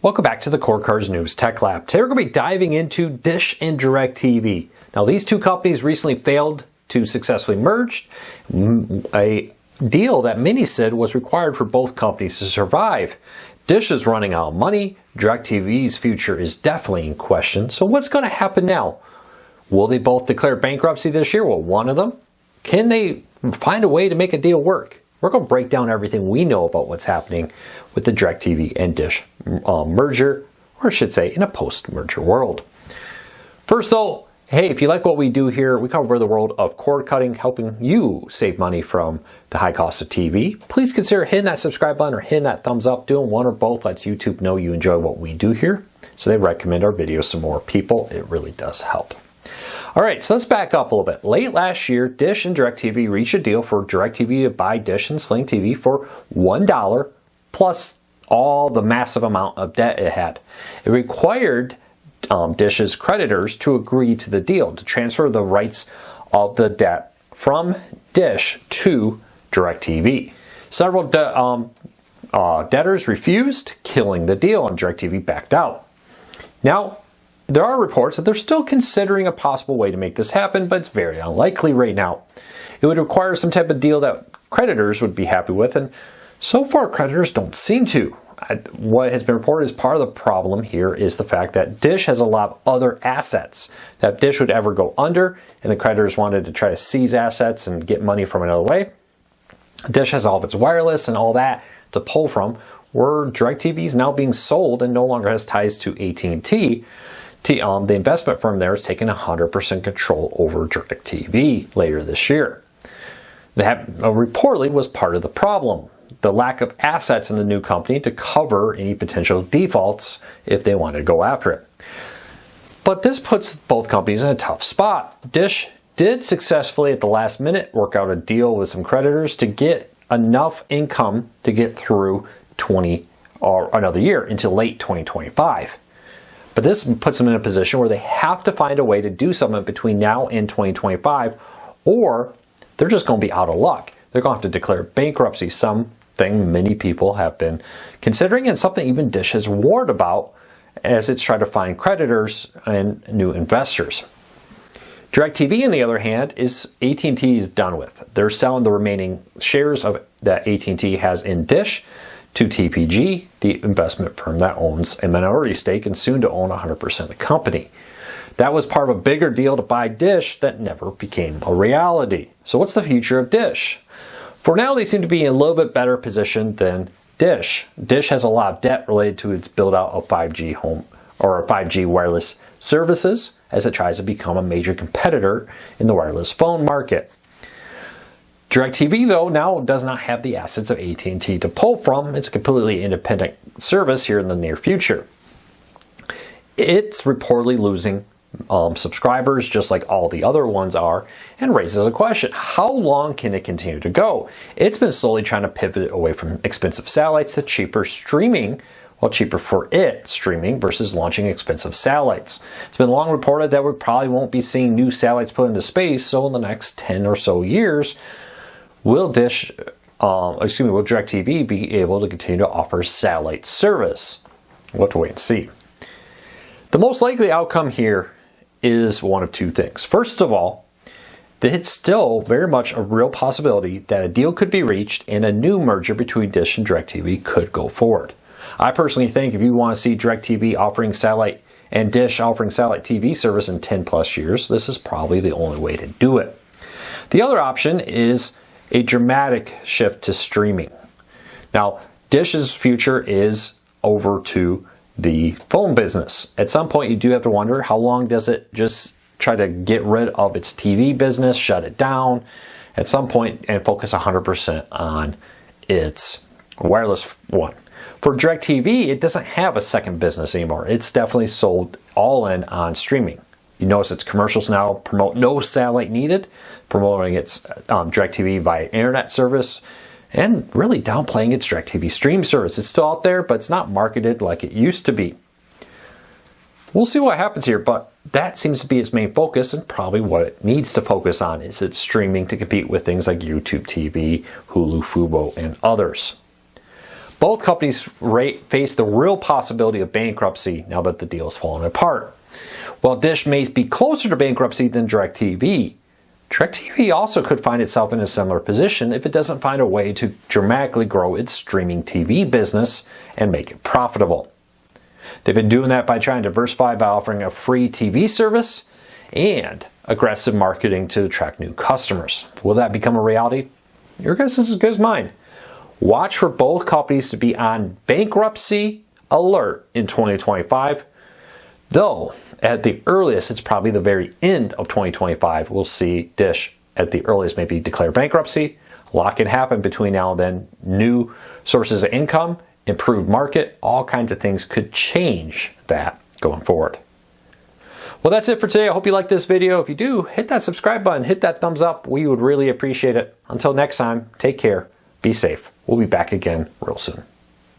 Welcome back to the Core Cars News Tech Lab. Today we're going to be diving into Dish and DIRECTV. Now these two companies recently failed to successfully merge, a deal that many said was required for both companies to survive. Dish is running out of money, DIRECTV's future is definitely in question, so what's going to happen now? Will they both declare bankruptcy this year? Will one of them? Can they find a way to make a deal work? We're going to break down everything we know about what's happening with the DIRECTV and Dish merger, or I should say, in a post-merger world. First though, hey, if you like what we do here, we cover the world of cord cutting, helping you save money from the high cost of TV. Please consider hitting that subscribe button or hitting that thumbs up. Doing one or both lets YouTube know you enjoy what we do here, so they recommend our videos to more people. It really does help. Alright, so let's back up a little bit. Late last year, Dish and DIRECTV reached a deal for DIRECTV to buy Dish and Sling TV for $1 plus all the massive amount of debt it had. It required Dish's creditors to agree to the deal, to transfer the rights of the debt from Dish to DIRECTV. Several debtors refused, killing the deal, and DIRECTV backed out. Now, there are reports that they're still considering a possible way to make this happen, but it's very unlikely right now. It would require some type of deal that creditors would be happy with, and so far creditors don't seem to. What has been reported as part of the problem here is the fact that Dish has a lot of other assets. That if Dish would ever go under and the creditors wanted to try to seize assets and get money from another way, Dish has all of its wireless and all that to pull from, where DIRECTV is now being sold and no longer has ties to ATT. The investment firm there is taking 100% control over DIRECTV later this year. That reportedly was part of the problem. The lack of assets in the new company to cover any potential defaults if they wanted to go after it. But this puts both companies in a tough spot. Dish did successfully at the last minute work out a deal with some creditors to get enough income to get through another year into late 2025. But this puts them in a position where they have to find a way to do something between now and 2025, or they're just going to be out of luck. They're going to have to declare bankruptcy, something many people have been considering and something even Dish has warned about as it's trying to find creditors and new investors. DIRECTV, on the other hand, is AT&T is done with. They're selling the remaining shares of that AT&T has in Dish to TPG, the investment firm that owns a minority stake and soon to own 100% of the company. That was part of a bigger deal to buy Dish that never became a reality. So what's the future of Dish? For now, they seem to be in a little bit better position than Dish. Dish has a lot of debt related to its build out of 5G home or 5G wireless services as it tries to become a major competitor in the wireless phone market. DIRECTV, though, now does not have the assets of AT&T to pull from. It's a completely independent service here in the near future. It's reportedly losing subscribers just like all the other ones are, and raises a question: how long can it continue to go? It's been slowly trying to pivot away from expensive satellites to cheaper streaming, well, cheaper for it streaming versus launching expensive satellites. It's been long reported that we probably won't be seeing new satellites put into space, so in the next 10 or so years, will DIRECTV be able to continue to offer satellite service? We'll have to wait and see. The most likely outcome here is one of two things. First of all, it's still very much a real possibility that a deal could be reached and a new merger between Dish and DIRECTV could go forward. I personally think if you want to see DIRECTV offering satellite and Dish offering satellite TV service in 10 plus years, this is probably the only way to do it. The other option is a dramatic shift to streaming. Now, Dish's future is over to the phone business. At some point, you do have to wonder, how long does it just try to get rid of its TV business, shut it down at some point, and focus 100% on its wireless one? For DIRECTV, it doesn't have a second business anymore. It's definitely sold all in on streaming. You notice its commercials now promote no satellite needed, promoting its DIRECTV via internet service, and really downplaying its DIRECTV stream service. It's still out there, but it's not marketed like it used to be. We'll see what happens here, but that seems to be its main focus, and probably what it needs to focus on is its streaming to compete with things like YouTube TV, Hulu, Fubo, and others. Both companies face the real possibility of bankruptcy now that the deal is falling apart. While Dish may be closer to bankruptcy than DIRECTV, DIRECTV also could find itself in a similar position if it doesn't find a way to dramatically grow its streaming TV business and make it profitable. They've been doing that by trying to diversify by offering a free TV service and aggressive marketing to attract new customers. Will that become a reality? Your guess is as good as mine. Watch for both companies to be on bankruptcy alert in 2025, though at the earliest, it's probably the very end of 2025, we'll see Dish at the earliest maybe declare bankruptcy. A lot can happen between now and then. New sources of income, improved market, all kinds of things could change that going forward. Well, that's it for today. I hope you liked this video. If you do, hit that subscribe button, hit that thumbs up. We would really appreciate it. Until next time, take care, be safe. We'll be back again real soon.